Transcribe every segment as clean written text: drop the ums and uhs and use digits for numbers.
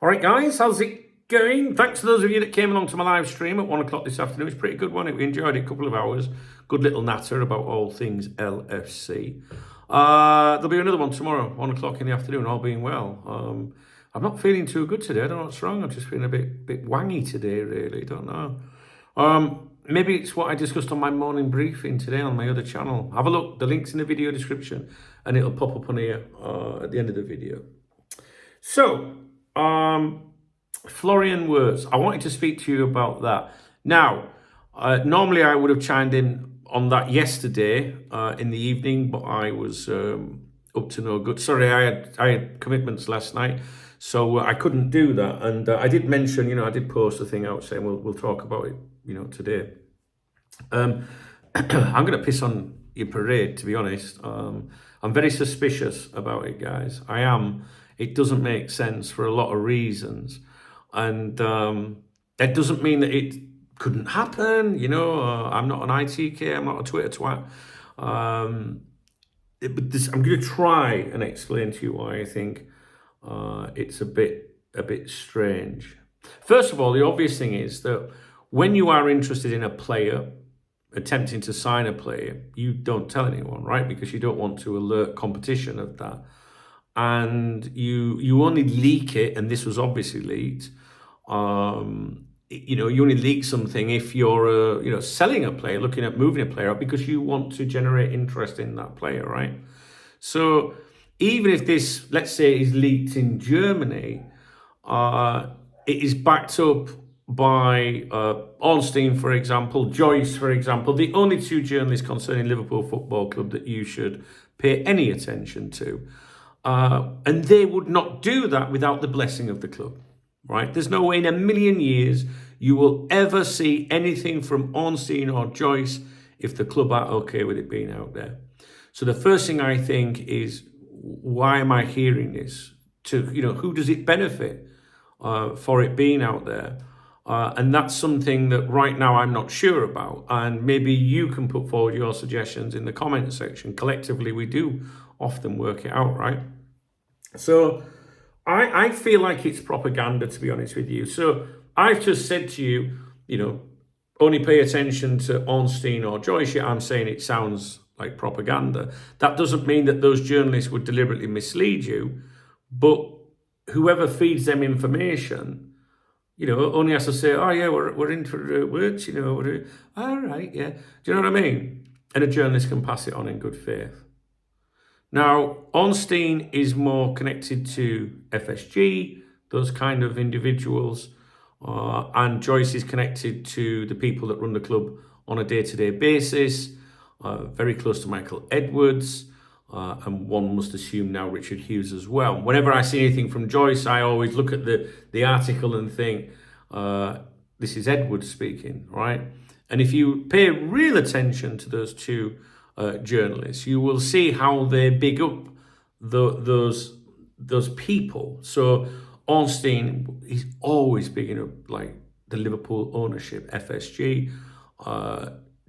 All right, guys, how's it going? Thanks to those of you that came along to my live stream at 1 o'clock this afternoon. It was pretty good, wasn't it? We enjoyed it, a couple of hours. Good little natter about all things LFC. There'll be another one tomorrow, 1 o'clock in the afternoon, all being well. I'm not feeling too good today. I don't know what's wrong. I'm just feeling a bit wangy today, really. Don't know. Maybe it's what I discussed on my morning briefing today on my other channel. Have a look. The link's in the video description, and it'll pop up on here at the end of the video. So, Florian Wirtz, I wanted to speak to you about that. Now, normally I would have chimed in on that yesterday in the evening, but I was up to no good. Sorry, I had commitments last night, so I couldn't do that. And I did mention, I did post a thing out saying we'll talk about it, today. I'm going to piss on your parade, to be honest. I'm very suspicious about it, guys. I am. It doesn't make sense for a lot of reasons. And that doesn't mean that it couldn't happen. I'm not an ITK, I'm not a Twitter twat. I'm going to try and explain to you why I think it's a bit strange. First of all, the obvious thing is that when you are interested in a player, attempting to sign a player, you don't tell anyone, right? Because you don't want to alert competition of that. And you only leak it, and this was obviously leaked. You only leak something if you're selling a player, looking at moving a player up, because you want to generate interest in that player, right? So even if this, let's say, is leaked in Germany, it is backed up by Ornstein, for example, Joyce, for example, the only two journalists concerning Liverpool Football Club that you should pay any attention to. And they would not do that without the blessing of the club, right? There's no way in a million years you will ever see anything from Ornstein or Joyce if the club are okay with it being out there. So the first thing I think is, why am I hearing this? Who does it benefit for it being out there? And that's something that right now I'm not sure about. And maybe you can put forward your suggestions in the comment section. Collectively, we do often work it out, right? So I feel like it's propaganda, to be honest with you. So I've just said to you, only pay attention to Ornstein or Joyce. I'm saying it sounds like propaganda. That doesn't mean that those journalists would deliberately mislead you, but whoever feeds them information, only has to say, oh yeah, we're in for Wirtz, all right, yeah. Do you know what I mean? And a journalist can pass it on in good faith. Now, Ornstein is more connected to FSG, those kind of individuals, and Joyce is connected to the people that run the club on a day-to-day basis, very close to Michael Edwards, and one must assume now Richard Hughes as well. Whenever I see anything from Joyce, I always look at the article and think, this is Edwards speaking, right? And if you pay real attention to those two journalists, you will see how they big up those people. So Ornstein, he's always bigging up like the Liverpool ownership, FSG.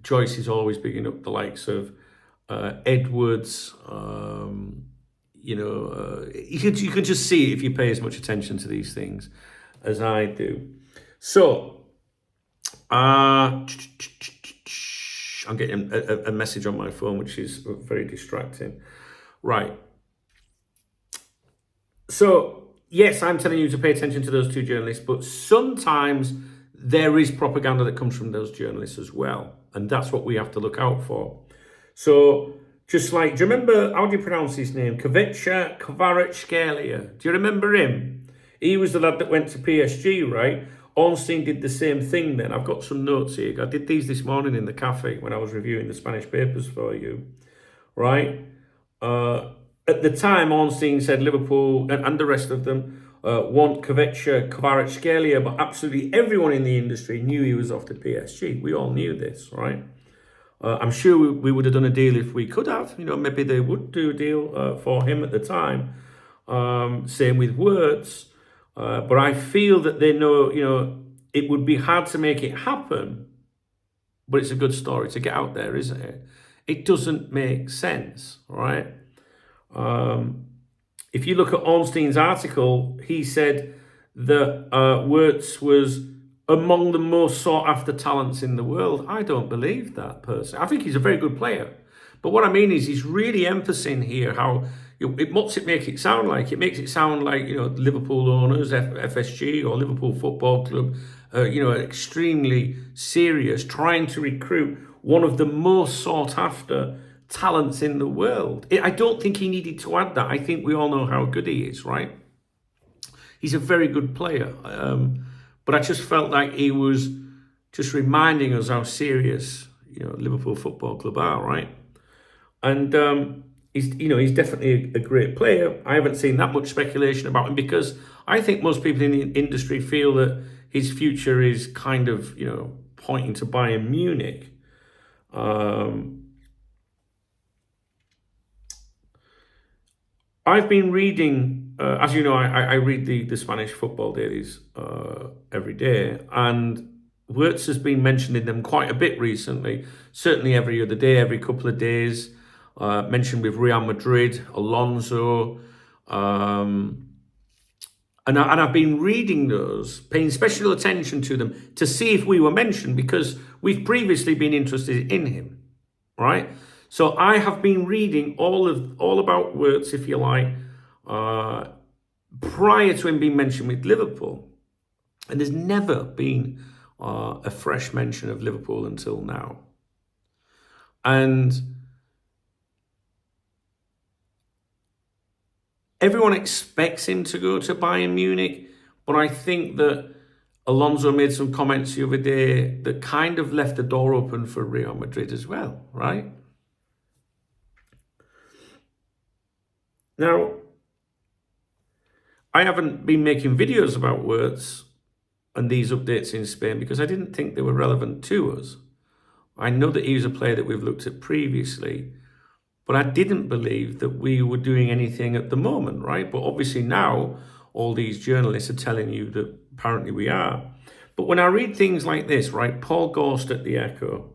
Joyce is always bigging up the likes of Edwards. You can just see it if you pay as much attention to these things as I do. So I'm getting a message on my phone, which is very distracting. Right. So, yes, I'm telling you to pay attention to those two journalists, but sometimes there is propaganda that comes from those journalists as well. And that's what we have to look out for. So, just like, do you remember, how do you pronounce his name? Kvaratskhelia. Do you remember him? He was the lad that went to PSG, right? Ornstein did the same thing then. I've got some notes here. I did these this morning in the cafe when I was reviewing the Spanish papers for you, right? At the time, Ornstein said Liverpool and the rest of them want Kvaratskhelia, but absolutely everyone in the industry knew he was off to PSG. We all knew this, right? I'm sure we would have done a deal if we could have. Maybe they would do a deal for him at the time. Same with Wirtz. But I feel that they know, it would be hard to make it happen, but it's a good story to get out there, isn't it? It doesn't make sense, right? If you look at Ornstein's article, he said that Wirtz was among the most sought after talents in the world. I don't believe that personally. I think he's a very good player. But what I mean is he's really emphasizing here how what's it make it sound like? It makes it sound like, Liverpool owners, FSG or Liverpool Football Club, extremely serious, trying to recruit one of the most sought after talents in the world. I don't think he needed to add that. I think we all know how good he is, right? He's a very good player. But I just felt like he was just reminding us how serious, Liverpool Football Club are, right? And he's definitely a great player. I haven't seen that much speculation about him because I think most people in the industry feel that his future is kind of, pointing to Bayern Munich. I've been reading, as you know, I read the Spanish football dailies every day, and Wirtz has been mentioned in them quite a bit recently, certainly every other day, every couple of days. Mentioned with Real Madrid, Alonso, and I've been reading those, paying special attention to them to see if we were mentioned because we've previously been interested in him, right? So I have been reading all about Wirtz, if you like, prior to him being mentioned with Liverpool, and there's never been a fresh mention of Liverpool until now, and everyone expects him to go to Bayern Munich, but I think that Alonso made some comments the other day that kind of left the door open for Real Madrid as well, right? Now, I haven't been making videos about Wirtz and these updates in Spain because I didn't think they were relevant to us. I know that he was a player that we've looked at previously, but I didn't believe that we were doing anything at the moment, right? But obviously now all these journalists are telling you that apparently we are. But when I read things like this, right, Paul Gorst at the Echo,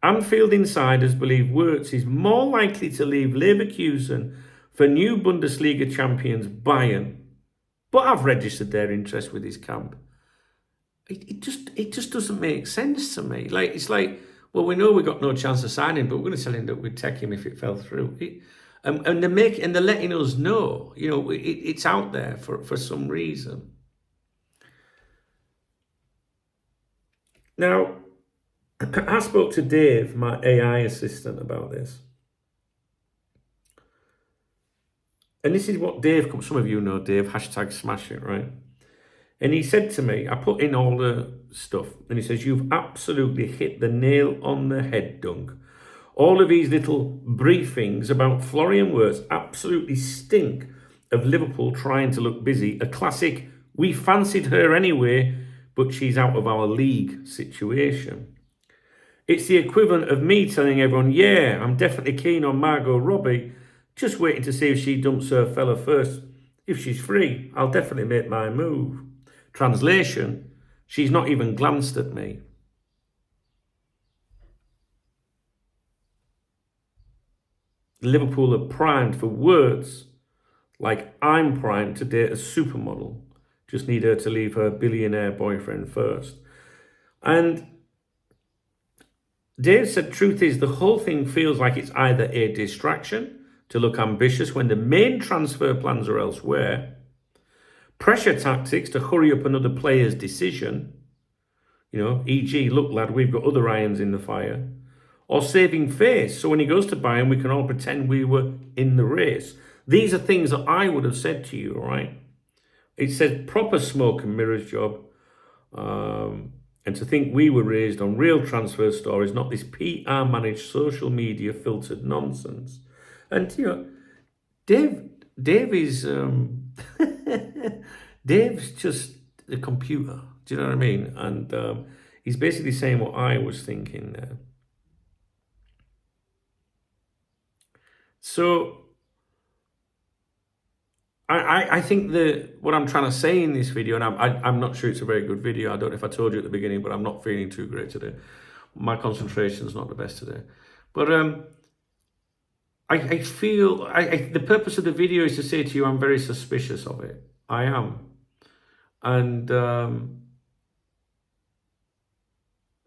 Anfield insiders believe Wirtz is more likely to leave Leverkusen for new Bundesliga champions Bayern, but have registered their interest with his camp. It just doesn't make sense to me. It's like, well, we know we got no chance of signing, but we're going to tell him that we'd take him if it fell through. And they're letting us know, it's out there for some reason. Now, I spoke to Dave, my AI assistant, about this. And this is what Dave, some of you know Dave, hashtag smash it, right? And he said to me, I put in all the stuff, and he says, you've absolutely hit the nail on the head, Dunk. All of these little briefings about Florian Wirtz absolutely stink of Liverpool trying to look busy. A classic, we fancied her anyway, but she's out of our league situation. It's the equivalent of me telling everyone, yeah, I'm definitely keen on Margot Robbie, just waiting to see if she dumps her fella first. If she's free, I'll definitely make my move. Translation, she's not even glanced at me. Liverpool are primed for Wirtz, like I'm primed to date a supermodel. Just need her to leave her billionaire boyfriend first. And Dave said, truth is, the whole thing feels like it's either a distraction to look ambitious when the main transfer plans are elsewhere, pressure tactics to hurry up another player's decision, e.g., look, lad, we've got other irons in the fire, or saving face, so when he goes to Bayern, we can all pretend we were in the race. These are things that I would have said to you, right? It said proper smoke and mirrors job, and to think we were raised on real transfer stories, not this PR-managed social media filtered nonsense. And, Dave is... Dave's just a computer. Do you know what I mean? And he's basically saying what I was thinking there. So I think that what I'm trying to say in this video, and I'm not sure it's a very good video. I don't know if I told you at the beginning, but I'm not feeling too great today. My concentration's not the best today. But I feel the purpose of the video is to say to you, I'm very suspicious of it. I am. And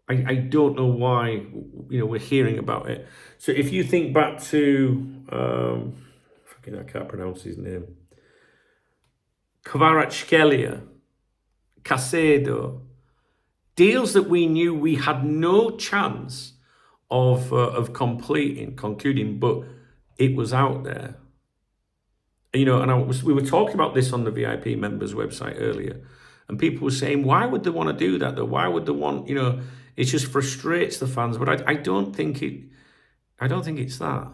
I don't know why, we're hearing about it. So if you think back to, I can't pronounce his name, Kvaratskhelia, Caicedo, deals that we knew we had no chance of concluding, but it was out there. And we were talking about this on the VIP members website earlier, and people were saying, why would they want to do that though? Why would they want, it just frustrates the fans. But I don't think it's that.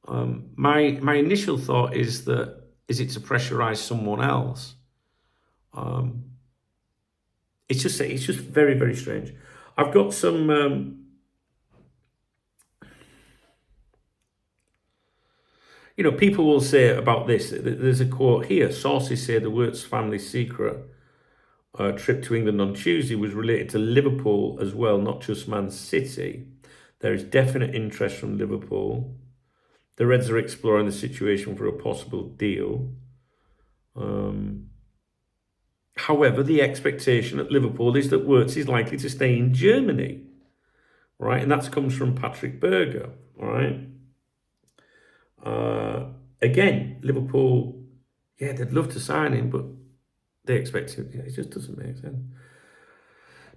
My initial thought is it to pressurize someone else? It's just very, very strange. I've got some, people will say about this, there's a quote here, sources say the Wirtz family secret trip to England on Tuesday was related to Liverpool as well, not just Man City. There is definite interest from Liverpool. The Reds are exploring the situation for a possible deal. However, the expectation at Liverpool is that Wirtz is likely to stay in Germany, right? And that comes from Patrick Berger, all right? Again, Liverpool, they'd love to sign him, but they expect him. It just doesn't make sense.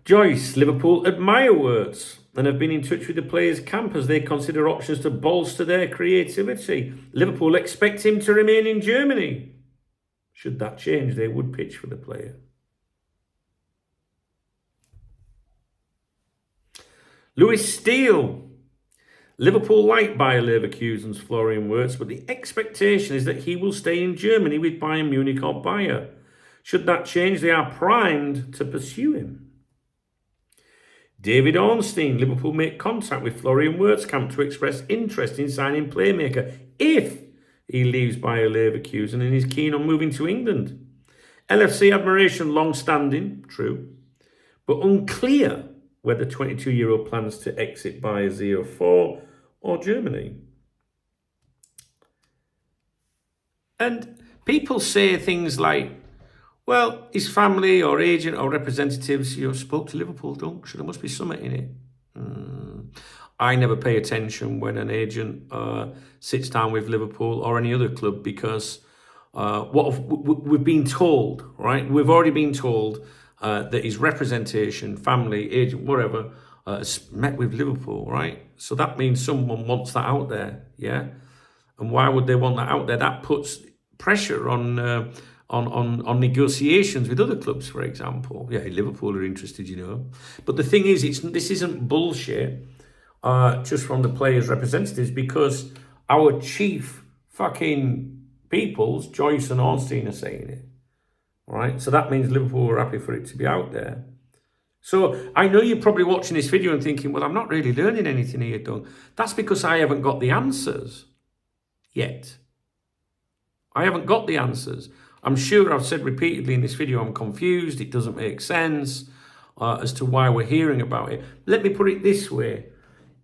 Joyce, Liverpool admire Wirtz and have been in touch with the players' camp as they consider options to bolster their creativity. Liverpool expect him to remain in Germany. Should that change, they would pitch for the player. Lewis Steele, Liverpool like Bayer Leverkusen's Florian Wirtz, but the expectation is that he will stay in Germany with Bayern Munich or Bayer. Should that change, they are primed to pursue him. David Ornstein, Liverpool make contact with Florian Wirtz camp to express interest in signing playmaker if he leaves Bayer Leverkusen and is keen on moving to England. LFC admiration long-standing, true, but unclear whether 22-year-old plans to exit Bayer 04 or Germany. And people say things like, well, his family or agent or representatives, spoke to Liverpool, so there must be something in it. I never pay attention when an agent sits down with Liverpool or any other club because we've been told, right? We've already been told that his representation, family, agent, whatever, has met with Liverpool, right? So that means someone wants that out there, yeah? And why would they want that out there? That puts pressure on negotiations with other clubs, for example. Yeah, Liverpool are interested, But the thing is, this isn't bullshit just from the players' representatives, because our chief fucking peoples, Joyce and Ornstein, are saying it. Right? So that means Liverpool were happy for it to be out there. So I know you're probably watching this video and thinking, well, I'm not really learning anything here, Doug. That's because I haven't got the answers yet. I haven't got the answers. I'm sure I've said repeatedly in this video, I'm confused. It doesn't make sense as to why we're hearing about it. Let me put it this way.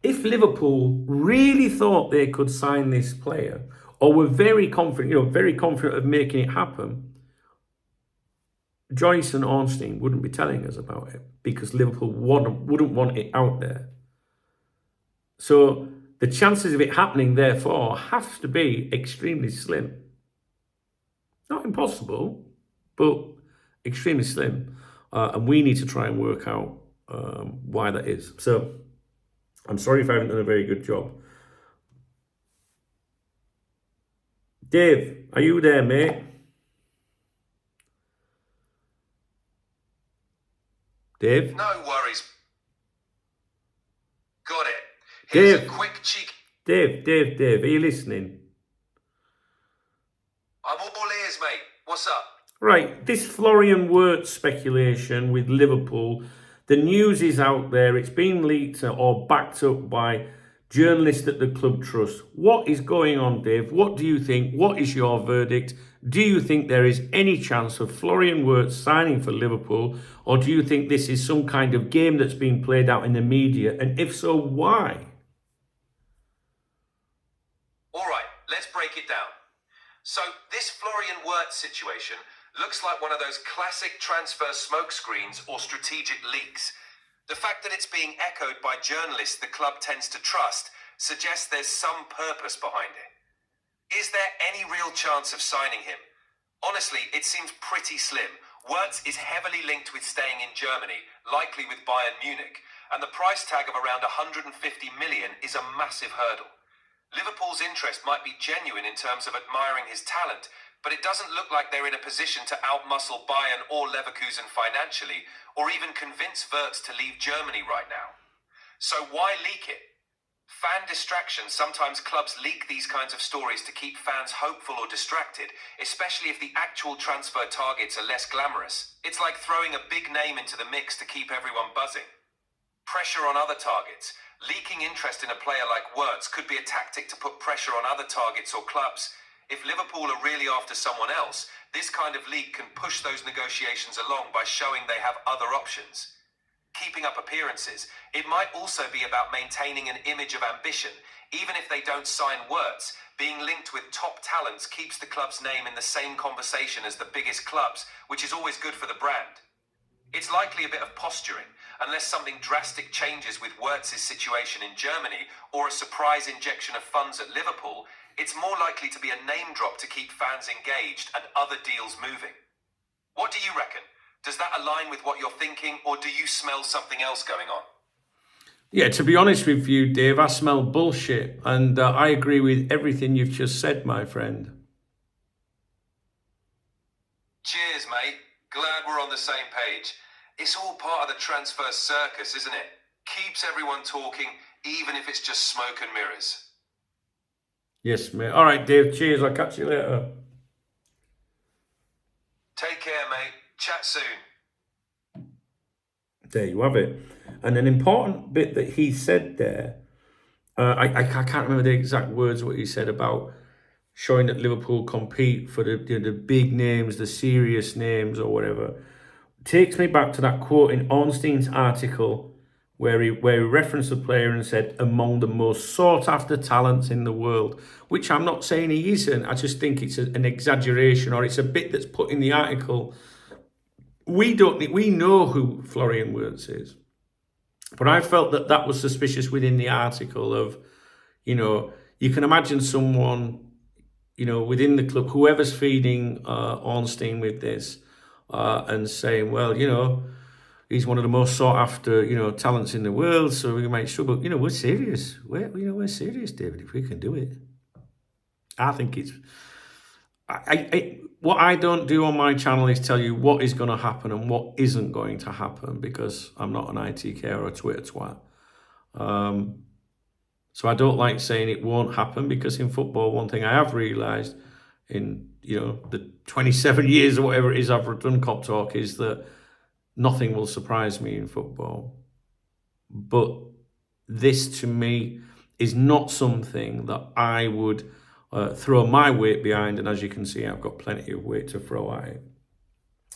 If Liverpool really thought they could sign this player, or were very confident of making it happen, Joyce and Ornstein wouldn't be telling us about it because Liverpool wouldn't want it out there. So the chances of it happening, therefore, have to be extremely slim. Not impossible, but extremely slim. And we need to try and work out why that is. So I'm sorry if I haven't done a very good job. Dave, are you there, mate? Dave? No worries. Got it. Here's a quick cheek. Dave, are you listening? I'm all ears, mate. What's up? Right, this Florian Wirtz speculation with Liverpool, the news is out there. It's been leaked or backed up by journalists that the club trust. What is going on, Dave? What do you think? What is your verdict? Do you think there is any chance of Florian Wirtz signing for Liverpool, or do you think this is some kind of game that's being played out in the media? And if so, why? All right, let's break it down. So this Florian Wirtz situation Looks like one of those classic transfer smokescreens or strategic leaks. The fact that it's being echoed by journalists the club tends to trust suggests there's some purpose behind it. Is there any real chance of signing him? Honestly, it seems pretty slim. Wirtz is heavily linked with staying in Germany, likely with Bayern Munich, and the price tag of around 150 million is a massive hurdle. Liverpool's interest might be genuine in terms of admiring his talent, but it doesn't look like they're in a position to outmuscle Bayern or Leverkusen financially, or even convince Wirtz to leave Germany right now. So why leak it? Fan distraction. Sometimes clubs leak these kinds of stories to keep fans hopeful or distracted, especially if the actual transfer targets are less glamorous. It's like throwing a big name into the mix to keep everyone buzzing. Pressure on other targets. Leaking interest in a player like Wirtz could be a tactic to put pressure on other targets or clubs. If Liverpool are really after someone else, this kind of leak can push those negotiations along by showing they have other options. Keeping up appearances, it might also be about maintaining an image of ambition. Even if they don't sign Wirtz, being linked with top talents keeps the club's name in the same conversation as the biggest clubs, which is always good for the brand. It's likely a bit of posturing, unless something drastic changes with Wirtz's situation in Germany or a surprise injection of funds at Liverpool. It's more likely to be a name drop to keep fans engaged and other deals moving. What do you reckon? Does that align with what you're thinking, or do you smell something else going on? Yeah, to be honest with you, Dave, I smell bullshit, and I agree with everything you've just said, my friend. Cheers, mate. Glad we're on the same page. It's all part of the transfer circus, isn't it? Keeps everyone talking, even if it's just smoke and mirrors. Yes, mate. All right, Dave, cheers. I'll catch you later. Take care, mate. Chat soon. There you have it. And an important bit that he said there, I can't remember the exact words what he said about showing that Liverpool compete for the big names, the serious names or whatever. Takes me back to that quote in Ornstein's article where he referenced the player and said, among the most sought after talents in the world, which I'm not saying he isn't. I just think it's an exaggeration, or it's a bit that's put in the article. We know who Florian Wirtz is, but I felt that was suspicious within the article of, you can imagine someone, within the club, whoever's feeding Ornstein with this and saying, well, he's one of the most sought after, talents in the world, so we might struggle. We're serious. We're serious, David, if we can do it. I think it's... what I don't do on my channel is tell you what is going to happen and what isn't going to happen, because I'm not an ITK or a Twitter twat. So I don't like saying it won't happen, because in football, one thing I have realised in the 27 years or whatever it is I've done Cop Talk is that nothing will surprise me in football. But this, to me, is not something that I would throw my weight behind, and as you can see, I've got plenty of weight to throw at it.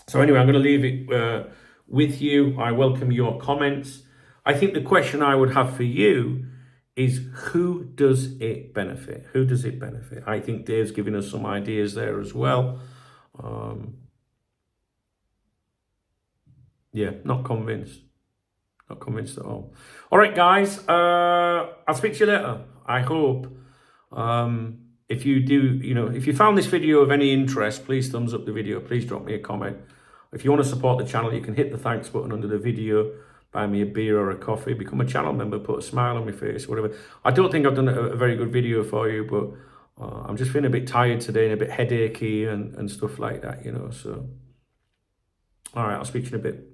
So anyway, I'm going to leave it with you. I welcome your comments. I think the question I would have for you is, who does it benefit? Who does it benefit? I think Dave's giving us some ideas there as well. Yeah, not convinced. Not convinced at all. All right, guys. I'll speak to you later. I hope. If you do, if you found this video of any interest, please thumbs up the video. Please drop me a comment. If you want to support the channel, you can hit the thanks button under the video, buy me a beer or a coffee, become a channel member, put a smile on my face, whatever. I don't think I've done a very good video for you, but I'm just feeling a bit tired today and a bit headachy and stuff like that, so. All right, I'll speak to you in a bit.